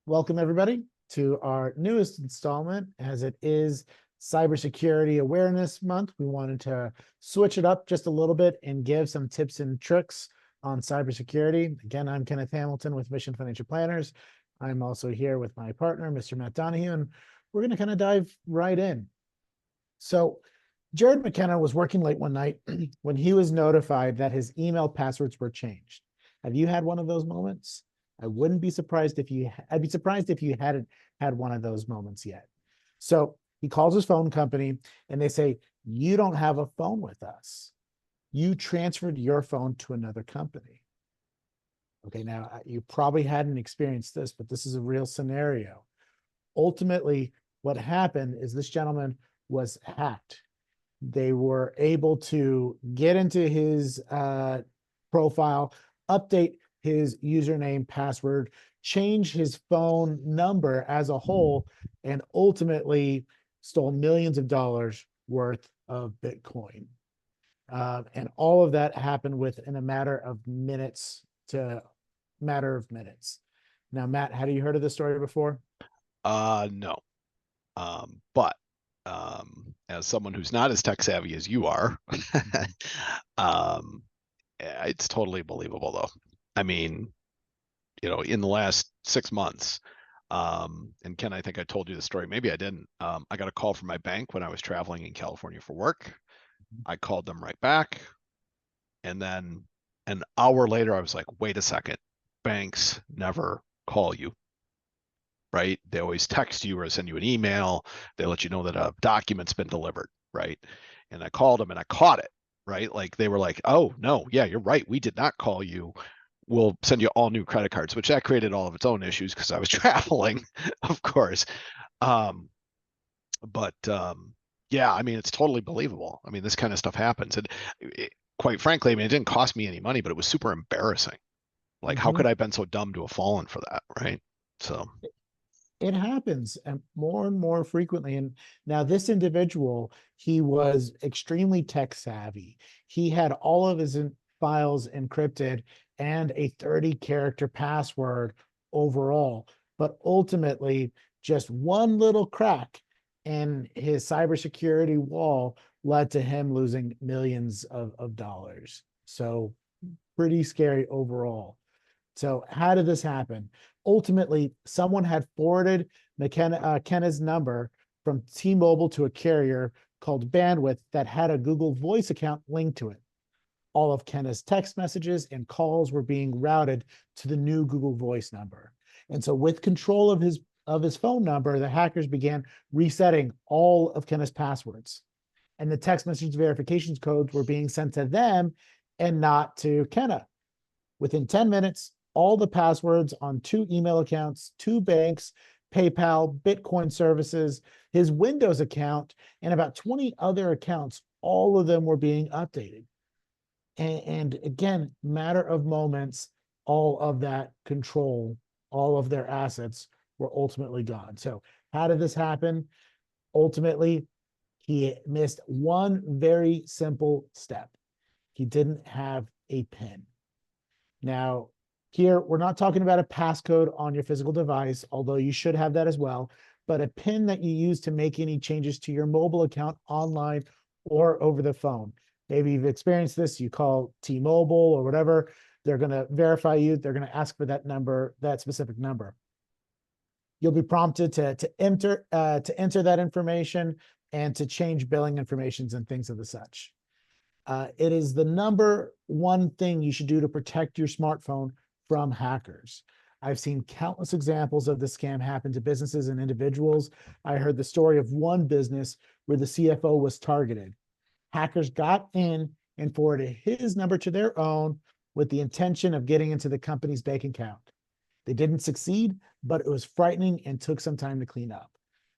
Welcome everybody to our newest installment. As it is Cybersecurity Awareness Month, we wanted to switch it up just a little bit and give some tips and tricks on cybersecurity. Again, I'm Kenneth Hamilton with Mission Financial Planners. I'm also here with my partner, Mr. Matt Donahue, and we're going to kind of dive right in. So Jared McKenna was working late one night when he was notified that his email passwords were changed. Have you had one of those moments? I'd be surprised if you hadn't had one of those moments yet. So he calls his phone company and they say, you don't have a phone with us. You transferred your phone to another company. Okay, now you probably hadn't experienced this, but this is a real scenario. Ultimately, what happened is this gentleman was hacked. They were able to get into his profile, update his username, password, change his phone number as a whole, and ultimately stole millions of dollars worth of Bitcoin. And all of that happened within a matter of minutes. Now, Matt, had you heard of this story before? No. But as someone who's not as tech savvy as you are, it's totally believable though. I mean, in the last 6 months, and Ken, I think I told you the story. Maybe I didn't. I got a call from my bank when I was traveling in California for work. I called them right back. And then an hour later, I was like, wait a second, banks never call you. Right? They always text you or send you an email. They let you know that a document's been delivered, right? And I called them and I caught it, right? Like they were like, oh, no, yeah, you're right. We did not call you. We'll send you all new credit cards, which that created all of its own issues because I was traveling, of course. Um, but yeah, I mean, it's totally believable. I mean, this kind of stuff happens. And quite frankly, I mean, it didn't cost me any money, but it was super embarrassing. Like, how Mm-hmm. could I have been so dumb to have fallen for that, right? So. It happens and more frequently. And now this individual, he was extremely tech savvy. He had all of his files encrypted and a 30-character password overall. But ultimately, just one little crack in his cybersecurity wall led to him losing millions of dollars. So pretty scary overall. So how did this happen? Ultimately, someone had forwarded Kenna's number from T-Mobile to a carrier called Bandwidth that had a Google Voice account linked to it. All of Kenna's text messages and calls were being routed to the new Google Voice number. And so with control of his phone number, the hackers began resetting all of Kenna's passwords. And the text message verification codes were being sent to them and not to Kenna. Within 10 minutes, all the passwords on 2 email accounts, 2 banks, PayPal, Bitcoin services, his Windows account, and about 20 other accounts, all of them were being updated. And again, matter of moments, all of that control, all of their assets were ultimately gone. So how did this happen? Ultimately, he missed one very simple step. He didn't have a PIN. Now, here, we're not talking about a passcode on your physical device, although you should have that as well, but a PIN that you use to make any changes to your mobile account online or over the phone. Maybe you've experienced this, you call T-Mobile or whatever, they're going to verify you, they're going to ask for that number, that specific number. You'll be prompted to enter that information and to change billing informations and things of the such. It is the number one thing you should do to protect your smartphone from hackers. I've seen countless examples of this scam happen to businesses and individuals. I heard the story of one business where the CFO was targeted. Hackers got in and forwarded his number to their own with the intention of getting into the company's bank account. They didn't succeed, but it was frightening and took some time to clean up.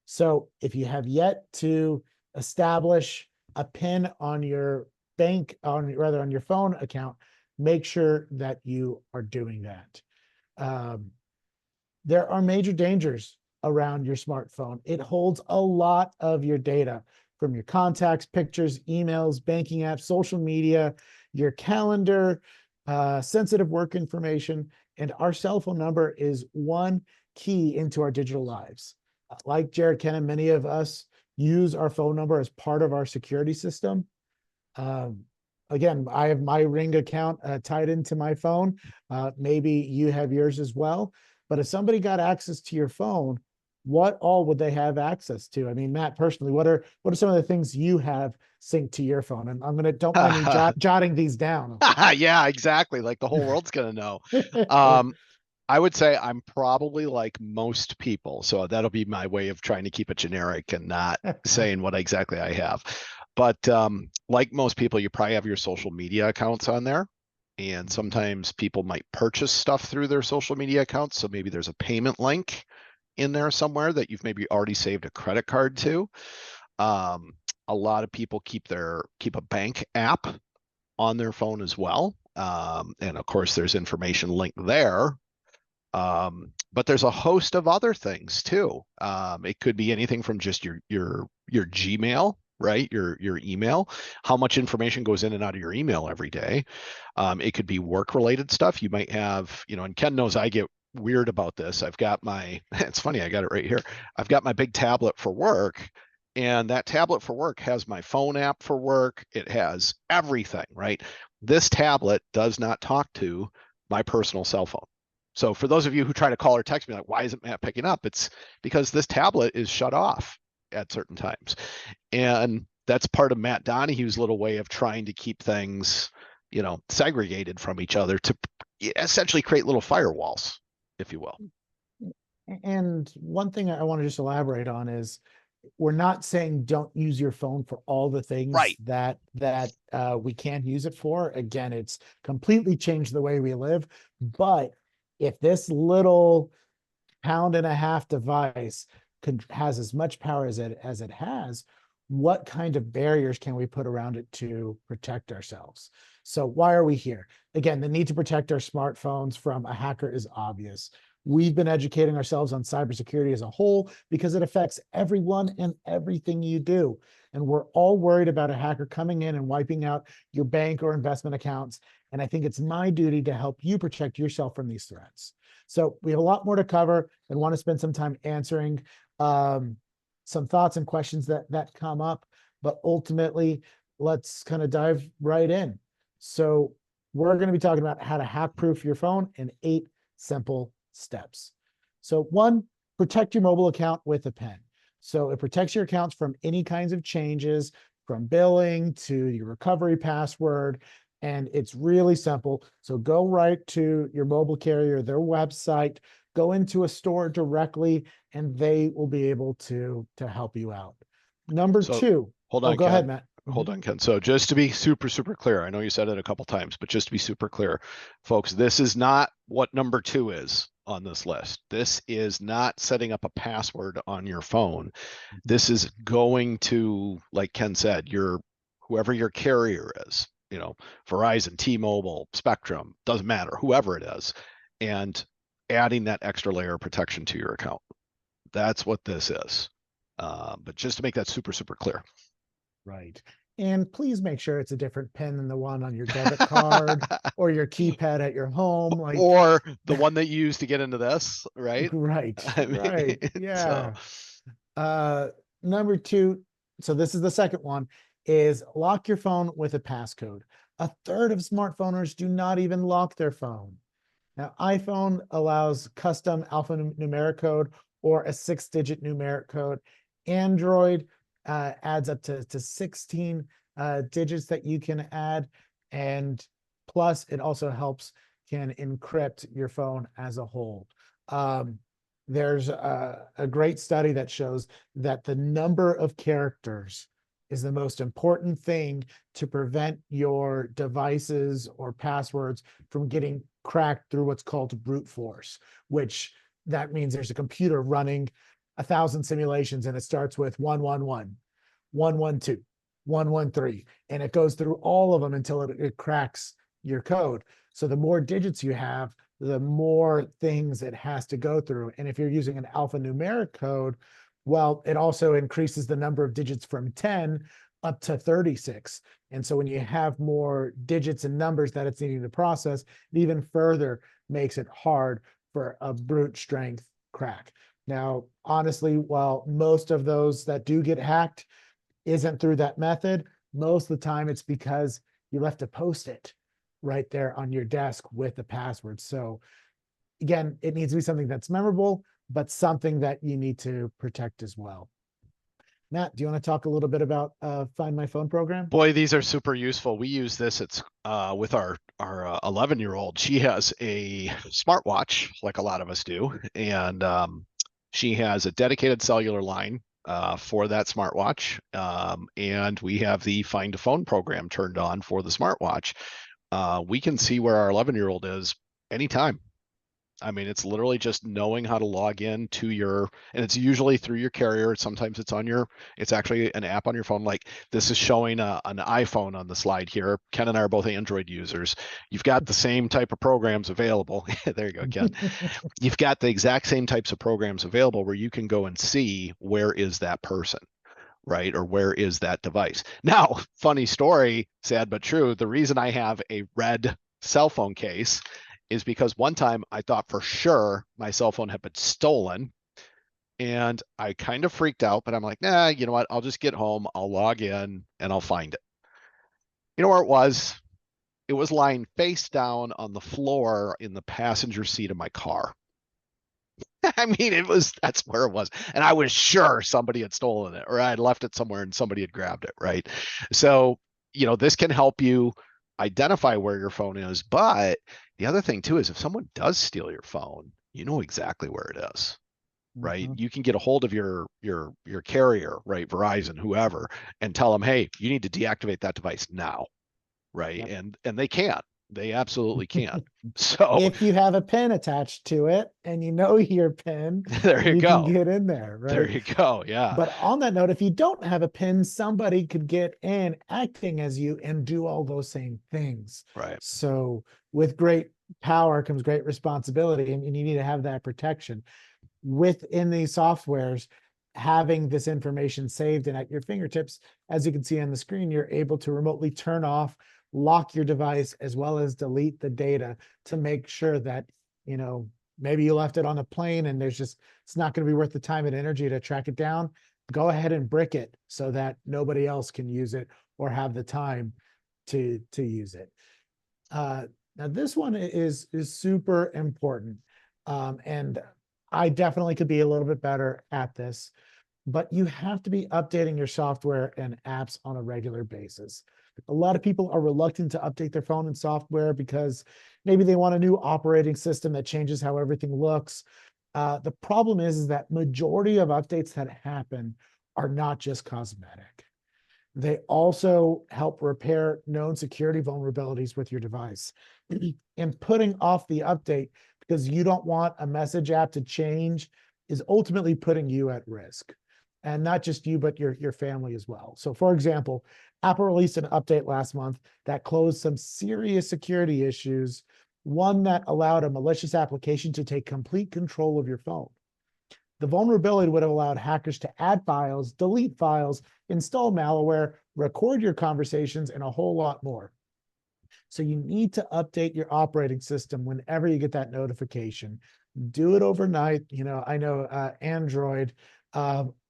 So if you have yet to establish a PIN on your on your phone account, make sure that you are doing that. There are major dangers around your smartphone. It holds a lot of your data from your contacts, pictures, emails, banking apps, social media, your calendar, sensitive work information, and our cell phone number is one key into our digital lives. Like Jared Kennan, many of us use our phone number as part of our security system. Um, Again, I have my Ring account tied into my phone. Maybe you have yours as well. But if somebody got access to your phone, what all would they have access to? I mean, Matt, personally, what are some of the things you have synced to your phone? And I'm gonna don't mind me jotting these down. Yeah, exactly. Like the whole world's gonna know. Um, I would say I'm probably like most people. So that'll be my way of trying to keep it generic and not saying what exactly I have. But like most people, you probably have your social media accounts on there. And sometimes people might purchase stuff through their social media accounts. So maybe there's a payment link in there somewhere that you've maybe already saved a credit card to. Um, a lot of people keep a bank app on their phone as well. And of course, there's information linked there, but there's a host of other things too. It could be anything from just your Gmail, right? Your email, how much information goes in and out of your email every day. It could be work related stuff. You might have, and Ken knows I get weird about this. I've got my, it's funny, I got it right here. I've got my big tablet for work. And that tablet for work has my phone app for work. It has everything, right? This tablet does not talk to my personal cell phone. So for those of you who try to call or text me, like, why isn't Matt picking up? It's because this tablet is shut off at certain times. And that's part of Matt Donahue's little way of trying to keep things, segregated from each other to essentially create little firewalls, if you will. And one thing I want to just elaborate on is we're not saying don't use your phone for all the things Right. that we can use it for. Again, it's completely changed the way we live. But if this little pound and a half device has as much power as it has, what kind of barriers can we put around it to protect ourselves? So why are we here? Again, the need to protect our smartphones from a hacker is obvious. We've been educating ourselves on cybersecurity as a whole because it affects everyone and everything you do. And we're all worried about a hacker coming in and wiping out your bank or investment accounts. And I think it's my duty to help you protect yourself from these threats. So we have a lot more to cover and want to spend some time answering some thoughts and questions that come up. But ultimately, let's kind of dive right in. So we're going to be talking about how to hack-proof your phone in 8 simple steps. So 1, protect your mobile account with a pen. So it protects your accounts from any kinds of changes, from billing to your recovery password. And it's really simple. So go right to your mobile carrier, their website, go into a store directly, and they will be able to help you out. Number So 2. hold Oh, on, go ahead, Ken. Matt. Hold on, Ken. So just to be super, super clear, I know you said it a couple times, but just to be super clear, folks, this is not what number 2 is on this list. This is not setting up a password on your phone. This is going to, like Ken said, whoever your carrier is, Verizon, T-Mobile, Spectrum, doesn't matter, whoever it is, and adding that extra layer of protection to your account. That's what this is. But just to make that super, super clear. Right. And please make sure it's a different pin than the one on your debit card or your keypad at your home. Like, Or the one that you use to get into this, right? right, I right. mean, so Yeah. Uh, Number 2, so this is the second one, is lock your phone with a passcode. A third of smartphoners do not even lock their phone. Now, iPhone allows custom alphanumeric code or a 6-digit numeric code. Android adds up to 16 digits that you can add. And plus, it also can encrypt your phone as a whole. There's a great study that shows that the number of characters is the most important thing to prevent your devices or passwords from getting cracked through what's called brute force, which that means there's a computer running 1,000 simulations and it starts with 111, 112, 113, and it goes through all of them until it cracks your code. So the more digits you have, the more things it has to go through. And if you're using an alphanumeric code, well, it also increases the number of digits from 10, up to 36. And so when you have more digits and numbers that it's needing to process, it even further makes it hard for a brute strength crack. Now, honestly, while most of those that do get hacked isn't through that method, most of the time it's because you left a post-it right there on your desk with the password. So again, it needs to be something that's memorable, but something that you need to protect as well. Matt, do you want to talk a little bit about Find My Phone program? Boy, these are super useful. We use this. It's with our 11-year-old. She has a smartwatch, like a lot of us do, and she has a dedicated cellular line for that smartwatch, and we have the Find a Phone program turned on for the smartwatch. We can see where our 11-year-old is anytime. I mean, it's literally just knowing how to log in to your, and it's usually through your carrier. Sometimes it's on your, it's actually an app on your phone. Like this is showing an iPhone on the slide here. Ken and I are both Android users. You've got the same type of programs available. There you go, Ken. You've got the exact same types of programs available where you can go and see where is that person, right? Or where is that device? Now, funny story, sad but true. The reason I have a red cell phone case is because one time I thought for sure my cell phone had been stolen, and I kind of freaked out, but I'm like, nah, you know what? I'll just get home, I'll log in, and I'll find it. You know where it was? It was lying face down on the floor in the passenger seat of my car. I mean, that's where it was. And I was sure somebody had stolen it or I had left it somewhere and somebody had grabbed it, right? So, this can help you identify where your phone is. But the other thing too is if someone does steal your phone, you know exactly where it is, right? Mhm. You can get a hold of your carrier, right? Verizon, whoever, and tell them, hey, you need to deactivate that device now, right? Yep. And they can. They absolutely can. So If you have a pin attached to it and you know your pin, there you you can go. get in there, There right? you go. Yeah. But on that note, if you don't have a pin, somebody could get in acting as you and do all those same things. Right. So with great power comes great responsibility, and you need to have that protection. Within these softwares, having this information saved and at your fingertips, as you can see on the screen, you're able to remotely turn off, lock your device, as well as delete the data to make sure that, maybe you left it on a plane and it's not going to be worth the time and energy to track it down. Go ahead and brick it so that nobody else can use it or have the time to use it. Now this one is super important. And I definitely could be a little bit better at this, but you have to be updating your software and apps on a regular basis. A lot of people are reluctant to update their phone and software because maybe they want a new operating system that changes how everything looks. The problem is that majority of updates that happen are not just cosmetic. They also help repair known security vulnerabilities with your device. And putting off the update because you don't want a message app to change is ultimately putting you at risk. And not just you, but your family as well. So for example, Apple released an update last month that closed some serious security issues, one that allowed a malicious application to take complete control of your phone. The vulnerability would have allowed hackers to add files, delete files, install malware, record your conversations, and a whole lot more. So you need to update your operating system whenever you get that notification. Do it overnight. I know Android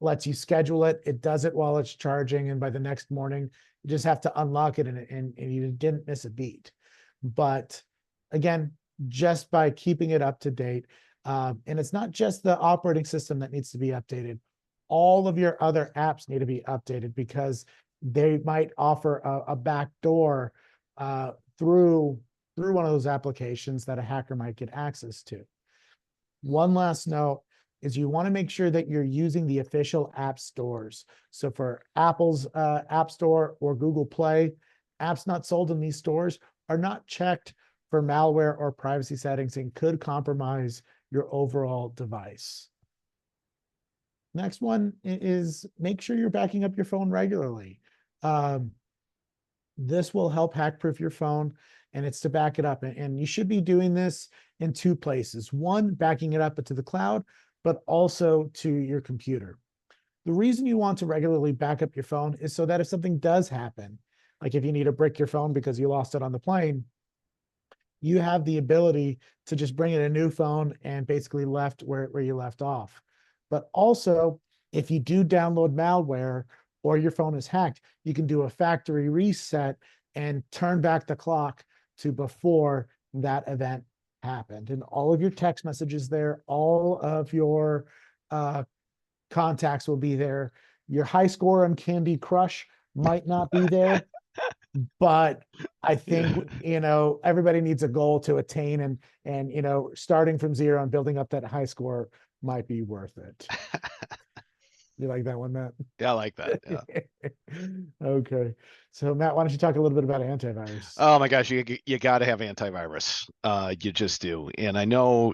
lets you schedule it. It does it while it's charging, and by the next morning, you just have to unlock it, and you didn't miss a beat. But again, just by keeping it up to date, and it's not just the operating system that needs to be updated. All of your other apps need to be updated because they might offer a backdoor through one of those applications that a hacker might get access to. One last note is you want to make sure that you're using the official app stores. So for Apple's App Store or Google Play, apps not sold in these stores are not checked for malware or privacy settings and could compromise your overall device. Next one is make sure you're backing up your phone regularly. This will help hack-proof your phone, and it's to back it up. And you should be doing this in two places. One, backing it up to the cloud, but also to your computer. The reason you want to regularly back up your phone is so that if something does happen, like if you need to brick your phone because you lost it on the plane, you have the ability to just bring in a new phone and basically left where you left off. But also, if you do download malware or your phone is hacked, you can do a factory reset and turn back the clock to before that event happened. And all of your text messages there, all of your contacts will be there. Your high score on Candy Crush might not be there, but I think everybody needs a goal to attain, and starting from zero and building up that high score might be worth it. You like that one, Matt? Yeah, I like that. Yeah. Okay. So Matt, why don't you talk a little bit about antivirus? Oh my gosh, you got to have antivirus. You just do. And I know,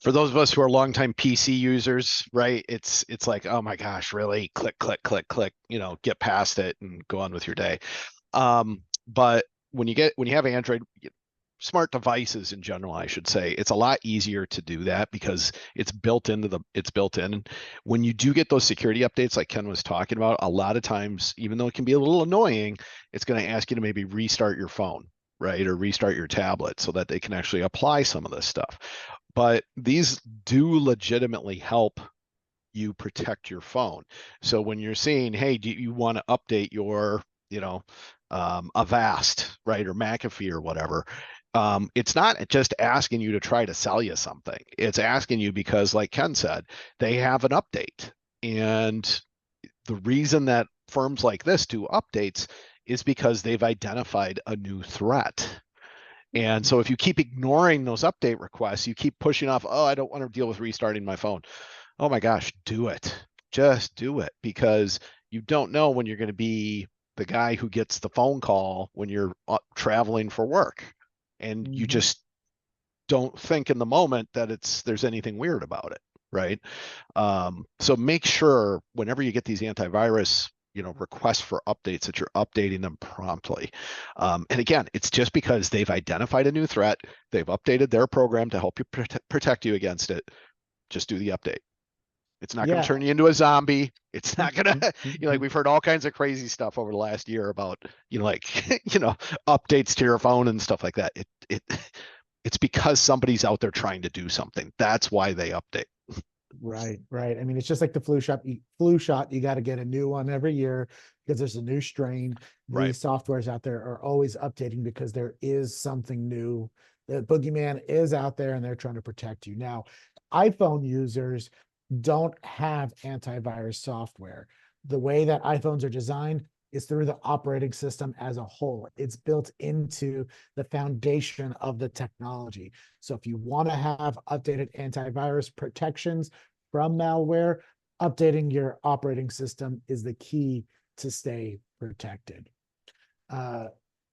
for those of us who are longtime PC users, right? It's like, oh my gosh, really? Click, click, click, click. Get past it and go on with your day. But when you have Android, smart devices in general, I should say, it's a lot easier to do that because it's built in. When you do get those security updates like Ken was talking about, a lot of times, even though it can be a little annoying, it's going to ask you to maybe restart your phone, right? Or restart your tablet so that they can actually apply some of this stuff. But these do legitimately help you protect your phone. So when you're saying, hey, do you want to update your, Avast, right, or McAfee or whatever, it's not just asking you to try to sell you something. It's asking you because, like Ken said, they have an update. And the reason that firms like this do updates is because they've identified a new threat. And so if you keep ignoring those update requests, you keep pushing off, oh, I don't want to deal with restarting my phone. Oh my gosh, do it. Just do it, because you don't know when you're going to be the guy who gets the phone call when you're traveling for work. And you just don't think in the moment that there's anything weird about it, right? So make sure whenever you get these antivirus requests for updates that you're updating them promptly. And again, it's just because they've identified a new threat, they've updated their program to help you protect you against it. Just do the update. It's not going to turn you into a zombie. It's not going to, like we've heard all kinds of crazy stuff over the last year about, updates to your phone and stuff like that. It's because somebody's out there trying to do something. That's why they update. Right. I mean, it's just like the flu shot. You got to get a new one every year because there's a new strain. Right. These softwares out there are always updating because there is something new. The boogeyman is out there and they're trying to protect you. Now, iPhone users don't have antivirus software. The way that iPhones are designed is through the operating system as a whole. It's built into the foundation of the technology. So if you want to have updated antivirus protections from malware, updating your operating system is the key to stay protected.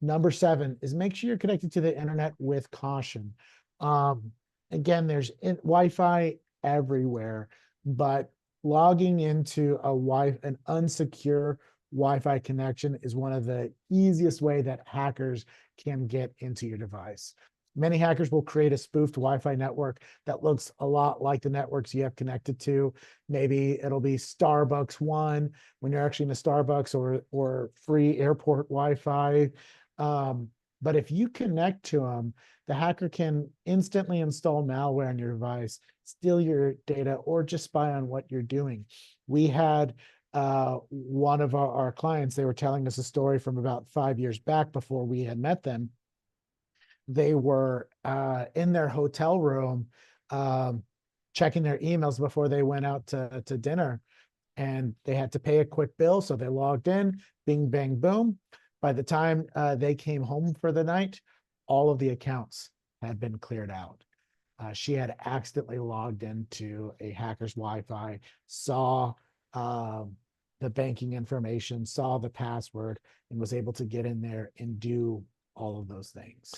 Number 7 is make sure you're connected to the internet with caution. Again, there's Wi-Fi everywhere, but logging into an unsecure Wi-Fi connection is one of the easiest way that hackers can get into your device. Many hackers will create a spoofed Wi-Fi network that looks a lot like the networks you have connected to. Maybe it'll be Starbucks One when you're actually in a Starbucks, or free airport Wi-Fi. But if you connect to them, the hacker can instantly install malware on your device, steal your data, or just spy on what you're doing. We had one of our clients, they were telling us a story from about 5 years back before we had met them. They were in their hotel room checking their emails before they went out to dinner, and they had to pay a quick bill. So they logged in, bing, bang, boom. By the time they came home for the night, all of the accounts had been cleared out. She had accidentally logged into a hacker's Wi-Fi, saw the banking information, saw the password, and was able to get in there and do all of those things.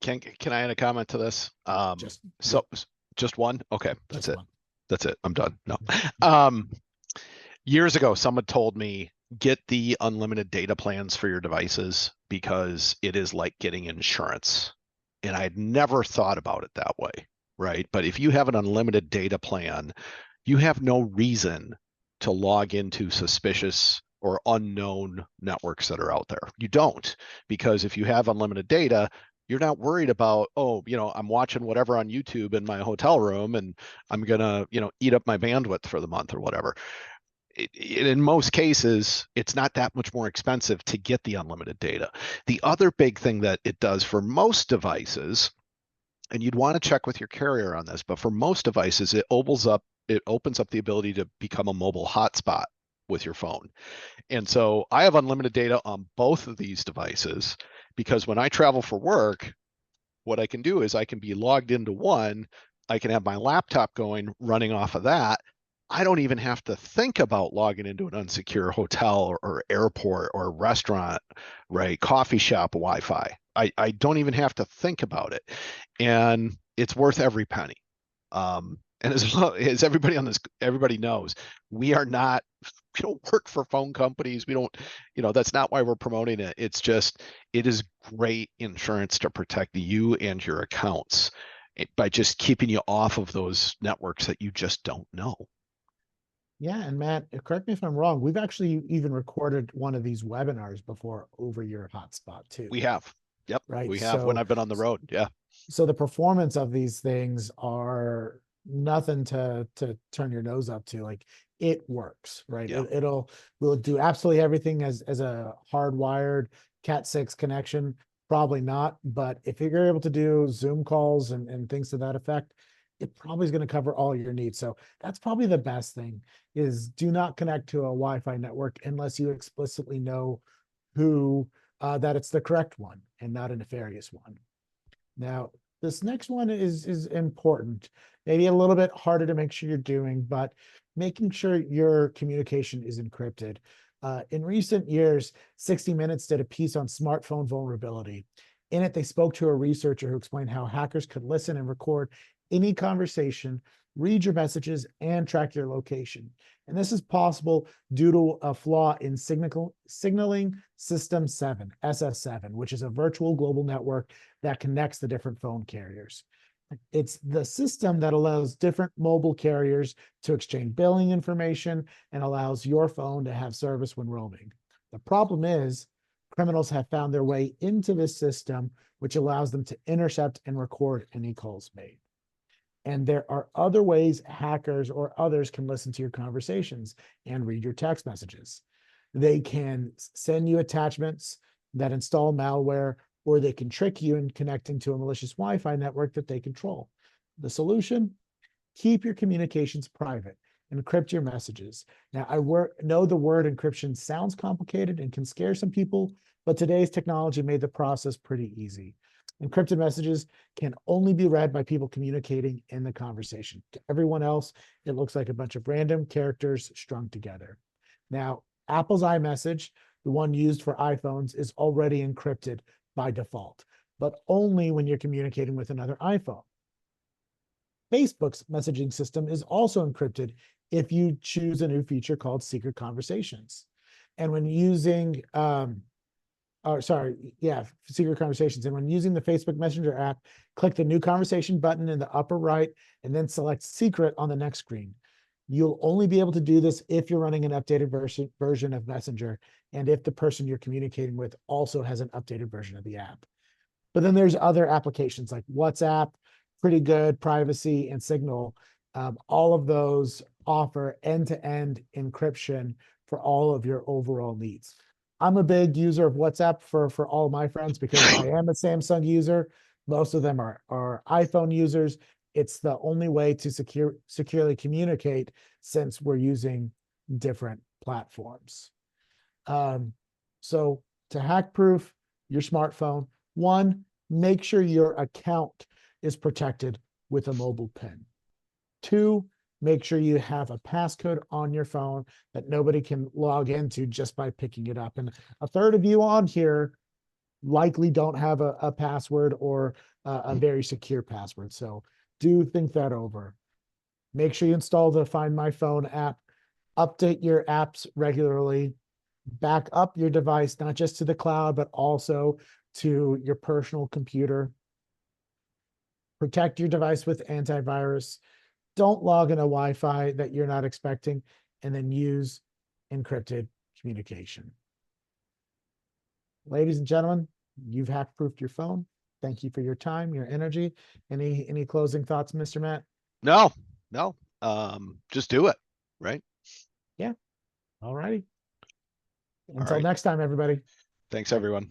Can I add a comment to this? Just one? Okay, that's it. One. That's it. I'm done. No. Years ago, someone told me, get the unlimited data plans for your devices because it is like getting insurance. And I'd never thought about it that way, right? But if you have an unlimited data plan, you have no reason to log into suspicious or unknown networks that are out there. You don't, because if you have unlimited data, you're not worried about, oh, I'm watching whatever on YouTube in my hotel room and I'm gonna, eat up my bandwidth for the month or whatever. In most cases, it's not that much more expensive to get the unlimited data. The other big thing that it does for most devices, and you'd want to check with your carrier on this, but for most devices, it opens up the ability to become a mobile hotspot with your phone. And so I have unlimited data on both of these devices because when I travel for work, what I can do is I can be logged into one, I can have my laptop going running off of that. I don't even have to think about logging into an unsecure hotel or airport or restaurant, right? Coffee shop Wi-Fi. I don't even have to think about it. And it's worth every penny. And as everybody knows, we are not, we don't work for phone companies. We don't, that's not why we're promoting it. It's just, it is great insurance to protect you and your accounts by just keeping you off of those networks that you just don't know. Yeah, and Matt, correct me if I'm wrong. We've actually even recorded one of these webinars before over your hotspot too, We have. Yep. right? We have when I've been on the road. Yeah. So the performance of these things are nothing to turn your nose up to. Like, it works, right? Yeah. Will do absolutely everything as a hardwired Cat 6 connection. Probably not, but if you're able to do Zoom calls and things to that effect, it probably is going to cover all your needs. So that's probably the best thing, is do not connect to a Wi-Fi network unless you explicitly know who that it's the correct one and not a nefarious one. Now, this next one is important, maybe a little bit harder to make sure you're doing, but making sure your communication is encrypted. In recent years, 60 Minutes did a piece on smartphone vulnerability. In it, they spoke to a researcher who explained how hackers could listen and record any conversation, read your messages, and track your location. And this is possible due to a flaw in signaling system 7, SS7, which is a virtual global network that connects the different phone carriers. It's the system that allows different mobile carriers to exchange billing information and allows your phone to have service when roaming. The problem is, criminals have found their way into this system, which allows them to intercept and record any calls made. And there are other ways hackers or others can listen to your conversations and read your text messages. They can send you attachments that install malware, or they can trick you in connecting to a malicious Wi-Fi network that they control. The solution: keep your communications private, encrypt your messages. Now, I know the word encryption sounds complicated and can scare some people, but today's technology made the process pretty easy. Encrypted messages can only be read by people communicating in the conversation. To everyone else, it looks like a bunch of random characters strung together. Now, Apple's iMessage, the one used for iPhones, is already encrypted by default, but only when you're communicating with another iPhone. Facebook's messaging system is also encrypted if you choose a new feature called Secret Conversations. And when using Secret Conversations. And when using the Facebook Messenger app, click the new conversation button in the upper right and then select secret on the next screen. You'll only be able to do this if you're running an updated version of Messenger and if the person you're communicating with also has an updated version of the app. But then there's other applications like WhatsApp, Pretty Good, Privacy, and Signal. All of those offer end-to-end encryption for all of your overall needs. I'm a big user of WhatsApp for all of my friends because I am a Samsung user. Most of them are iPhone users. It's the only way to securely communicate since we're using different platforms. So to hack-proof your smartphone, one, make sure your account is protected with a mobile PIN. Two, make sure you have a passcode on your phone that nobody can log into just by picking it up. And a third of you on here likely don't have a password or a very secure password. So do think that over. Make sure you install the Find My Phone app. Update your apps regularly. Back up your device, not just to the cloud, but also to your personal computer. Protect your device with antivirus. Don't log in a Wi-Fi that you're not expecting. and then use encrypted communication. Ladies and gentlemen, you've hack-proofed your phone. Thank you for your time, your energy. Any closing thoughts, Mr. Matt? No, no. Just do it. Right. Yeah. All righty. All Until right. next time, everybody. Thanks, Bye. everyone.